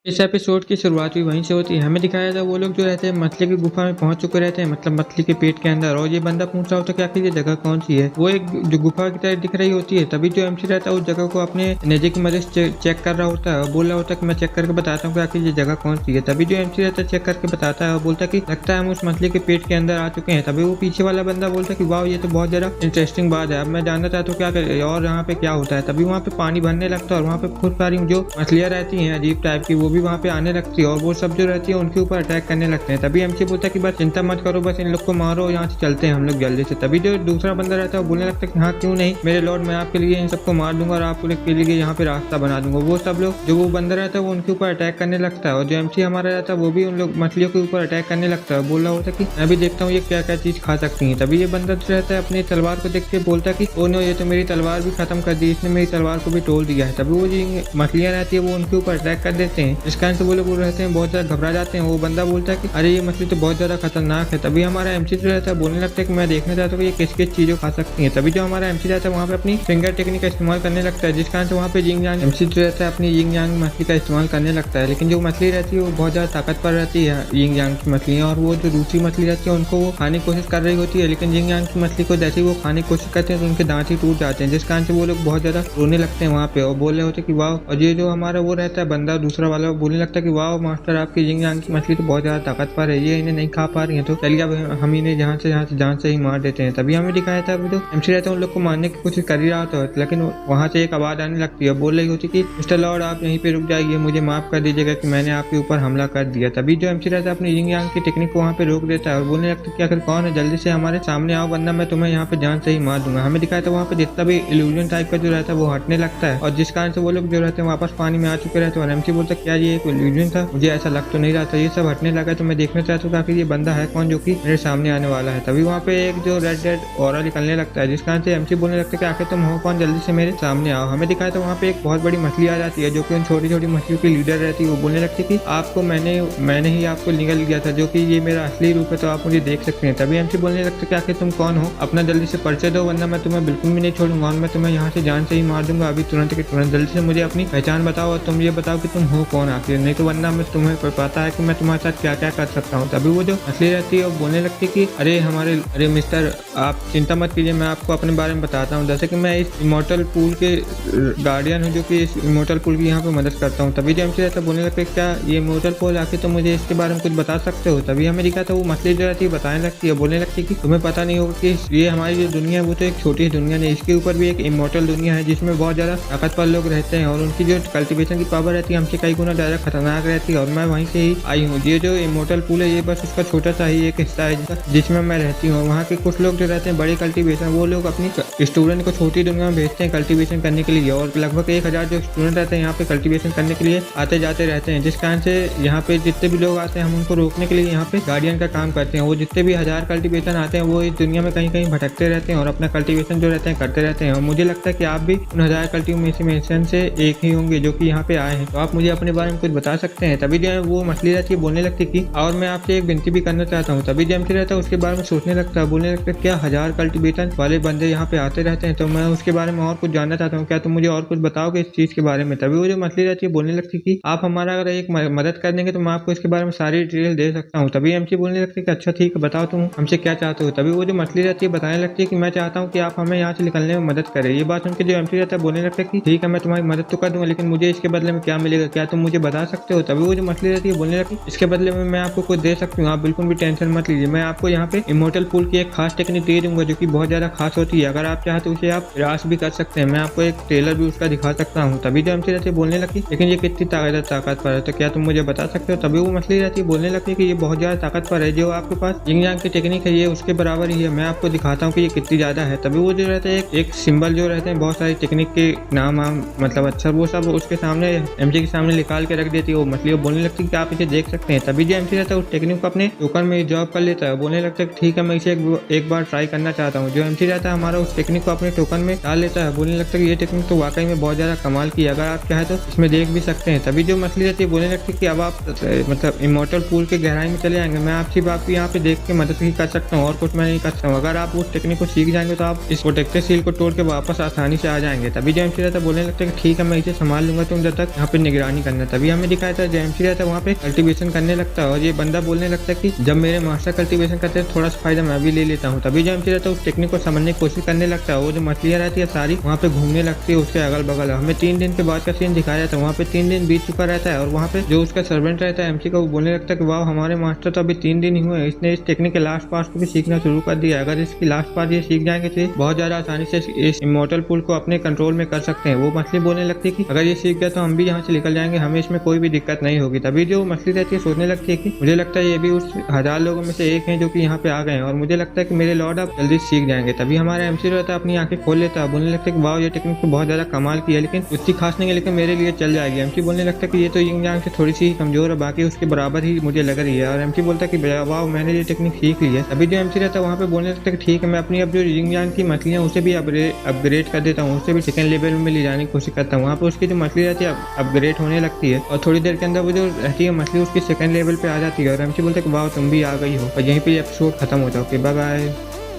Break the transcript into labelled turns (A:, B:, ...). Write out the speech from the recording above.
A: इस एपिसोड की शुरुआत भी वहीं से होती है। हमें दिखाया था वो लोग जो रहते हैं मछली की गुफा में पहुंच चुके रहते हैं, मतलब मछली के पेट के अंदर। और ये बंदा पूछ रहा होता है कि आखिर ये जगह कौन सी है। वो एक जो गुफा की तरह दिख रही होती है। तभी जो एमसी रहता है उस जगह को अपने नेजे की मदद से चेक कर रहा होता है और बोल रहा होता है कि मैं चेक करके बताता हूँ कि आखिर ये जगह कौन सी है। तभी जो एमसी रहता है चेक करके बताता है और बोलता है कि लगता है हम उस मछली के पेट के अंदर आ चुके हैं। तभी वो पीछे वाला बंदा बोलता है कि वाह, ये तो बहुत ज्यादा इंटरेस्टिंग बात है, अब मैं जानना चाहता हूँ क्या करे और यहाँ पे क्या होता है। तभी वहाँ पे पानी भरने लगता है और वहाँ पे खूब सारी जो मछलियाँ रहती हैं अजीब टाइप की, वो भी वहाँ पे आने लगती है और वो सब जो रहती है उनके ऊपर अटैक करने लगते हैं। तभी एमसी बोलता है कि बस चिंता मत करो, बस इन लोग को मारो, यहाँ से चलते हैं हम लोग जल्दी से। तभी जो दूसरा बंदा रहता है वो बोलने लगता है कि हाँ क्यों नहीं मेरे लॉर्ड, मैं आपके लिए इन सबको मार दूंगा और आपके लिए यहाँ पे रास्ता बना दूंगा। वो सब लोग जो वो बंदा रहता है वो उनके ऊपर अटैक करने लगता है और जो एमसी हमारा रहता है वो भी उन लोग मछलियों के ऊपर अटैक करने लगता है। बोल रहा होता है कि मैं भी देखता हूँ ये क्या क्या चीज खा सकती है। तभी ये बंदा जो रहता है अपनी तलवार को देख के बोलता है कि ओ नो, ये तो मेरी तलवार भी खत्म कर दी, इसने मेरी तलवार को भी तोड़ दिया है। तभी वो जो मछलियां रहती है वो उनके ऊपर अटैक कर देते हैं। इस कारण से वो लोग रहते हैं बहुत ज्यादा घबरा जाते हैं। वो बंदा बोलता है कि अरे ये मछली तो बहुत ज्यादा खतरनाक है। तभी हमारा एमसी जो रहता है बोलने लगता है कि मैं देखना चाहता हूँ कि ये किस किस चीजों खा सकती है। तभी जो हमारा एमसी रहता है वहाँ पे अपनी फिंगर टेक्निक का इस्तेमाल करने लगता है, जिस कारण से वहाँ पे यिंग यांग एमसी जो रहता है अपनी यिंग यांग मछली का इस्तेमाल करने लगता है। लेकिन जो मछली रहती है वो बहुत ज्यादा ताकतवर रहती है यिंग यांग की मछलियाँ, और वो जो दूसरी मछली रहती है उनको वो खाने की कोशिश कर रही होती है। लेकिन यिंग यांग की मछली को जैसे ही वो खाने की कोशिश करते हैं तो उनके दांत ही टूट जाते हैं, जिस कारण से वो लोग बहुत ज्यादा रोने लगते हैं वहाँ पे और बोल रहे होते कि वाह। और ये जो हमारा वो रहता है बंदा दूसरा वाला बोलने लगता है कि वाह मास्टर, आपकी यिंग यांग की मछली तो बहुत ज्यादा ताकतवर है, ये इन्हें नहीं खा पा रही है, तो चलिए अब हम इन्हें जहाँ से जान से ही मार देते हैं। तभी हमें दिखाया था अभी तो एमसी रहता है उन लोग को मारने की कोशिश कर ही रहा था, लेकिन वहाँ से एक आवाज आने लगती है, बोल रही होती कि मिस्टर लॉर्ड आप यहीं पे रुक जाइए, मुझे माफ कर दीजिएगा कि मैंने आपके ऊपर हमला कर दिया। तभी जो एमसी रहता है अपनी यिंग यांग की टेक्निक को वहाँ पे रोक देता है और बोलने लगता है कि आखिर कौन है, जल्दी से हमारे सामने आओ वरना मैं तुम्हें यहाँ पे जान से ही मार दूंगा। हमें दिखाया था वहाँ पे जितना भी इल्यूजन टाइप का जो रहता है वो हटने लगता है और जिस कारण से वो लोग जो रहते हैं वापस पानी में आ चुके रहते हैं। और एमसी बोलता है क्या ये एक इल्यूजन था, मुझे ऐसा लग तो नहीं रहा था, ये सब हटने लगा तो मैं देखना चाहता हूँ कि ये बंदा है कौन जो कि मेरे सामने आने वाला है। तभी वहाँ पे एक जो रेड ऑरा निकलने लगता है, जिस कारण से एमसी बोलने लगता है कि आखिर तुम हो कौन, जल्दी से मेरे सामने आओ। हमें दिखाया था वहाँ पे एक बहुत बड़ी मछली आ जाती है जो कि उन छोटी छोटी मछलियों की लीडर रहती है। वो बोलने लगती है कि आपको मैंने ही आपको निगल लिया था, जो कि ये मेरा असली रूप है, तो आप मुझे देख सकते हैं। तभी एमसी बोलने लगता है कि आखिर तुम कौन हो, अपना जल्दी से परिचय दो वरना मैं तुम्हें बिल्कुल भी नहीं छोड़ूंगा और मैं तुम्हें यहाँ से जान से ही मार दूंगा अभी तुरंत के तुरंत। जल्दी से मुझे अपनी पहचान बताओ और तुम ये बताओ कि तुम हो कौन आखिर, नहीं तो वरना मैं तुम्हें पता है कि मैं तुम्हारे साथ क्या क्या कर सकता हूँ। तभी वो जो मछली रहती है वो बोलने लगती है कि अरे मिस्टर, आप चिंता मत कीजिए, मैं आपको अपने बारे में बताता हूँ। जैसे कि मैं इस इमोर्टल पूल के गार्डियन हूँ जो कि इस इमोर्टल पूल की यहाँ पे मदद करता हूँ। तभी जो एमसी रहता है बोलने लगता है क्या ये इमोर्टल पूल आखिर तुम मुझे इसके बारे में कुछ बता सकते हो। तभी हमें दिखा था वो मछली जो रहती है बताने लगती है, बोलने लगती है कि तुम्हें पता नहीं होगा कि ये हमारी जो दुनिया है वो तो एक छोटी दुनिया नहीं, इसके ऊपर भी एक इमोर्टल दुनिया है जिसमें बहुत ज्यादा ताकतवर लोग रहते हैं और उनकी जो कल्टीवेशन की पावर रहती है हमसे कई गुना ज्यादा खतरनाक रहती है और मैं वहीं से ही आई हूँ। ये जो इमोर्टल पूल है ये बस उसका छोटा सा ही एक हिस्सा है जिसमें मैं रहती हूँ। वहाँ के कुछ लोग जो रहते हैं बड़े कल्टीवेशन, वो लोग अपनी स्टूडेंट को छोटी दुनिया में भेजते हैं कल्टीवेशन करने के लिए और लगभग 1000 जो स्टूडेंट रहते हैं यहाँ पे कल्टीवेशन करने के लिए आते जाते रहते हैं, जिस कारण से यहाँ पे जितने भी लोग आते हैं हम उनको रोकने के लिए यहाँ पे गार्डियन का काम करते हैं। वो जितने भी 1000 कल्टीवेशन आते हैं वो इस दुनिया में कहीं कहीं भटकते रहते हैं और अपना कल्टीवेशन जो रहते हैं करते रहते हैं। और मुझे लगता है कि आप भी उन 1000 कल्टीवेशन से एक ही होंगे जो कि यहाँ पे आए हैं, तो आप मुझे अपने बारे में कुछ बता सकते हैं। तभी जो है वो मछली रहती है बोलने लगती कि और मैं आपसे एक विनती भी करना चाहता हूँ। तभी जेमसी रहता है उसके बारे में सोचने लगता है, बोलने लगता है क्या 1000 कल्टीवेशन वाले बंदे यहाँ पे आते रहते हैं, तो मैं उसके बारे में और कुछ जानना चाहता हूँ, क्या तुम मुझे और कुछ बताओगे इस चीज के बारे में। तभी वो जो मछली रहती है बोलने लगती कि आप हमारा अगर एक मदद कर देंगे तो मैं आपको इसके बारे में सारी डिटेल दे सकता हूँ। तभी एमसी बोलने लगती है कि अच्छा ठीक है, बताओ तुम हमसे क्या चाहते हो। तभी वो जो मछली रहती है बताने लगती है कि मैं चाहता हूँ कि आप हमें यहाँ से निकलने में मदद करें। ये बात सुनकर जो एमसी रहता है बोलने लगता है कि ठीक है मैं तुम्हारी मदद तो कर दूंगा, लेकिन मुझे इसके बदले में क्या मिलेगा, क्या तुम मुझे बता सकते हो। तभी वो जो मछली रहती है बोलने लगती है इसके बदले में मैं आपको कुछ दे सकती हूँ, आप बिल्कुल भी टेंशन मत लीजिए, मैं आपको यहाँ पे इमोर्टल पूल की एक खास टेक्निक दे दूंगा जो कि बहुत ज्यादा खास होती है, अगर आप चाहे तो उसे आप प्रयास भी कर सकते हैं, मैं आपको एक ट्रेलर भी उसका दिखा सकता हूँ। तभी जो एमसी रहती है बोलने लगती लेकिन ये कितनी ताकतवर है, तो क्या तुम मुझे बता सकते हो। तभी वो मछली रहती है बोलने लगती है कि ये बहुत ज्यादा ताकतवर है, जो आपके पास यिंग यांग की टेक्निक है ये उसके बराबर ही है, मैं आपको दिखाता हूँ कि ये कितनी ज्यादा है। तभी वो जो रहते हैं एक सिंबल जो रहते हैं बहुत सारी टेक्निक के नाम मतलब अच्छा वो सब उसके सामने एमसी के सामने निकाल के रख देती है। वो मछली बोलने लगती है कि आप इसे देख सकते हैं। तभी जो एमसी रहता है उस टेक्निक को अपने टोकन में जॉब कर लेता है, बोलने लगता है ठीक है मैं इसे एक बार ट्राई करना चाहता हूँ। जो एमसी रहता है हमारा उस टेक्निक को अपने टोकन में डाल लेता है, बोलने लगता है कि ये टेक्निक तो वाकई में बहुत ज्यादा कमाल की है, अगर आप चाहे तो इसमें देख भी सकते हैं। तभी जो मछली रहती है बोलने लगती है कि अब आप मतलब इमोर्टल पूल के गहराई में चले आएंगे, मैं आपकी बात भी यहाँ पे देख के मदद ही कर सकता हूँ और कुछ मैं नहीं कर सकता हूँ, अगर आप उस टेक्निक को सीख जाएंगे तो आप इस प्रोटेक्टेड सील को तोड़ के वापस आसानी से आ जाएंगे। तभी जो एमसी रहता है बोलने लगता है कि ठीक है मैं इसे संभाल लूंगा, तुम जब तक यहाँ पे निगरानी करना। तभी हमें दिखाया था जो एमसी रहता है वहाँ पे कल्टीवेशन करने लगता है और ये बंदा बोलने लगता है कि जब मेरे मास्टर कल्टीवेशन करते हैं थोड़ा सा फायदा मैं भी ले लेता हूँ। तभी जो एमसी रहता है उस टेक्निक को समझने की कोशिश करने लगता है। वो जो मछलियाँ रहती है सारी वहाँ पे घूमने लगती है उसके अगल बगल। हमें 3 दिन के बाद का सीन दिखाया जाता है। वहाँ पे 3 दिन बीत चुका रहता है और वहाँ पे जो उसका सर्वेंट रहता है एमसी का वो बोलने लगता है कि वाह हमारे मास्टर तो अभी 3 दिन ही हुए, इसने इस टेक्निक के लास्ट पार्ट को भी सीखना शुरू कर दिया। अगर इसकी लास्ट पार्ट ये सीख जाएंगे तो बहुत ज्यादा आसानी से इस इमोर्टल पूल को अपने कंट्रोल में कर सकते हैं। वो मछली बोलने लगती है कि अगर ये सीख गया तो हम भी यहाँ से निकल जाएंगे, हमें इसमें कोई भी दिक्कत नहीं होगी। तभी जो मछली रहती है सोचने लगती है कि मुझे लगता है ये भी उस 1000 लोगों में से एक है जो कि यहाँ पे आ गए हैं और मुझे लगता है कि मेरे लॉर्ड अब जल्दी सीख जाएंगे। तभी हमारा एमसी रहता है अपनी आंखें खोल लेता है, बोलने लगता है कि वाह ये टेक्निक तो बहुत ज्यादा कमाल की है लेकिन उतनी खास नहीं है, लेकिन मेरे लिए चल जाएगी। एमसी बोलने लगता है कि ये तो यिंग यांग से थोड़ी सी कमजोर है, बाकी उसके बराबर ही मुझे लग रही है। और एमसी बोलता है कि वाह मैंने ये टेक्निक सीख ली है। अभी जो एमसी रहता है वहाँ पे बोलने लगता है कि ठीक है मैं अपनी अब जो यिंग यांग की मछलियाँ उसे भी अपग्रेड कर देता हूँ, उससे भी सेकंड लेवल में ले जाने की कोशिश करता हूँ। वहाँ पे उसकी जो मछली रहती है अपग्रेड होने लगती है और थोड़ी देर के अंदर वो जो रहती है मछली उसकी सेकंड लेवल पे आ जाती है और एमसी बोलता है कि वाह तुम भी आ गई हो। और यहीं पे एपिसोड खत्म होता है। Okay bye bye.